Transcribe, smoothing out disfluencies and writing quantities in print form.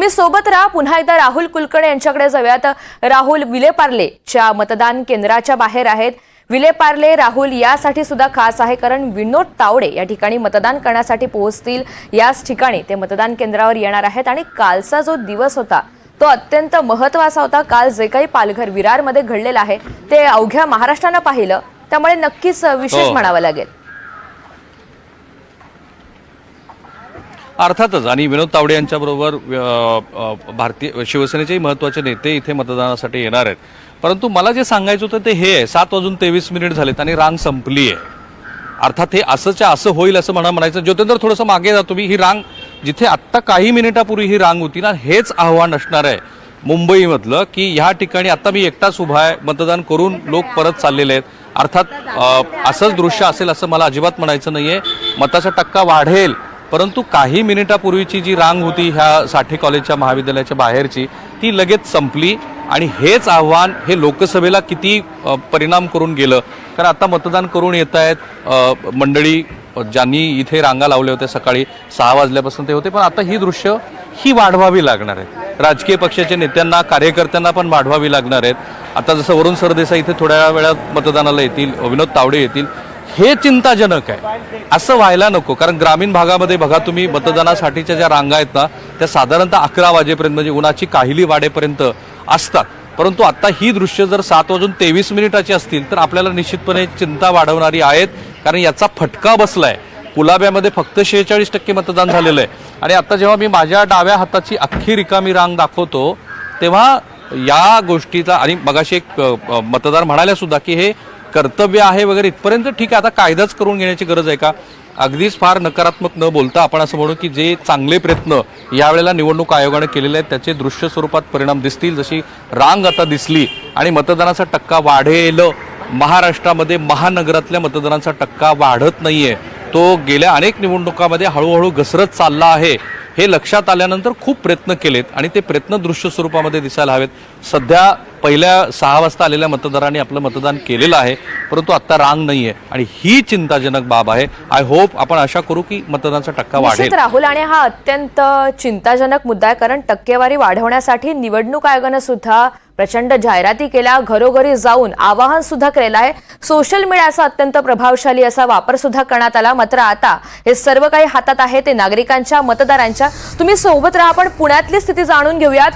मी सोबत राहा पुन्हा एकदा राहुल कुलकर्णी यांच्याकडे जाऊयात। राहुल, विलेपार्लेच्या मतदान केंद्राच्या बाहेर आहेत। विलेपार्ले राहुल यासाठी सुद्धा खास आहे कारण विनोद तावडे या ठिकाणी मतदान करण्यासाठी पोहोचतील। याच ठिकाणी ते मतदान केंद्रावर येणार आहेत आणि कालचा जो दिवस होता तो अत्यंत महत्त्वाचा होता। काल जे काही पालघर विरारमध्ये घडलेलं आहे ते अवघ्या महाराष्ट्रानं पाहिलं, त्यामुळे नक्कीच विशेष म्हणावं लागेल। अर्थातच आणि विनोद तावडे यांच्याबरोबर भारतीय शिवसेनेचे महत्त्वाचे नेते इथे मतदानासाठी येणार आहेत। परंतु मला जे सांगायचं होतं ते हे आहे, 7:23 झालेत आणि रांग संपली आहे। अर्थात हे असं होईल असं म्हणायचं। ज्योतिंद्र, थोडंसं मागे जा तुम्ही। ही रांग जिथे आत्ता काही मिनिटापूर्वी ही रांग होती ना, हेच आव्हान असणार आहे मुंबईमधलं की ह्या ठिकाणी आता मी एकटाच उभा आहे, मतदान करून लोक परत चाललेले आहेत। अर्थात असंच दृश्य असेल असं मला अजिबात म्हणायचं नाहीये। मताचा टक्का वाढेल, परंतु काही मिनिटापूर्वीची जी रांग होती ह्या साठे कॉलेजच्या महाविद्यालयाच्या बाहेरची ती लगेच संपली आणि हेच आव्हान हे लोकसभेला किती परिणाम करून गेलं। कारण आता मतदान करून येत आहेत मंडळी, ज्यांनी इथे रांगा लावल्या होत्या सकाळी 6 वाजल्यापासून ते होते, पण आता ही दृश्य ही वाढवावी लागणार आहेत। राजकीय पक्षाच्या नेत्यांना, कार्यकर्त्यांना पण वाढवावी लागणार आहेत। आता जसं वरुण सरदेसाई इथे थोड्या वेळात मतदानाला येतील, विनोद तावडे येतील, हे चिंताजनक आहे। असं व्हायला नको, कारण ग्रामीण भागामध्ये बघा तुम्ही मतदानासाठीच्या ज्या रांगा आहेत ना त्या साधारणतः 11 वाजेपर्यंत म्हणजे उन्हाची काहिली वाढेपर्यंत असतात। परंतु आता ही दृश्य जर 7:23 असतील तर आपल्याला निश्चितपणे चिंता वाढवणारी आहेत, कारण याचा फटका बसलाय। कुलाब्यामध्ये फक्त 46% मतदान झालेलं आहे आणि आता जेव्हा मी माझ्या डाव्या हाताची अख्खी रिकामी रांग दाखवतो तेव्हा या गोष्टीचा, आणि मगाशी एक मतदार म्हणाल्या सुद्धा की हे कर्तव्य आहे वगैरे, इथपर्यंत ठीक आहे। आता कायदाच करून घेण्याची गरज आहे का? अगदीच फार नकारात्मक न बोलता आपण असं म्हणू की जे चांगले प्रयत्न यावेळेला निवडणूक आयोगाने केलेले आहेत त्याचे दृश्य स्वरूपात परिणाम दिसतील। जशी रांग आता दिसली आणि मतदानाचा टक्का वाढेल। महाराष्ट्रामध्ये महानगरातल्या मतदानाचा टक्का वाढत नाहीये, तो गेल्या अनेक निवडणुकांमध्ये हळूहळू घसरत चालला आहे। हे लक्षात आल्यानंतर खूप प्रयत्न केलेत आणि ते प्रयत्न दृश्य स्वरूपामध्ये दिसायला हवेत। सध्या पहिल्या 6 वाजता आलेल्या मतदारांनी आपलं मतदान केलेलं आहे, परंतु आता रांग नाहीये आणि ही चिंताजनक बाब आहे। आय होप आपण आशा करू की मतदानाचा टक्का वाढेल। राहुल, आणि हा अत्यंत चिंताजनक मुद्दा आहे कारण टक्केवारी वाढवण्यासाठी निवडणूक आयोगानं सुद्धा प्रचंड जाहिराती केल्या, घरोघरी जाऊन आवाहन सुद्धा केलेलं आहे। सोशल मीडियाचा अत्यंत प्रभावशाली असा वापर सुद्धा करण्यात आला। मात्र आता हे सर्व काही हातात आहे ते नागरिकांच्या, मतदारांच्या। तुम्ही सोबत राहा, पण पुण्यातली स्थिती जाणून घेऊयात।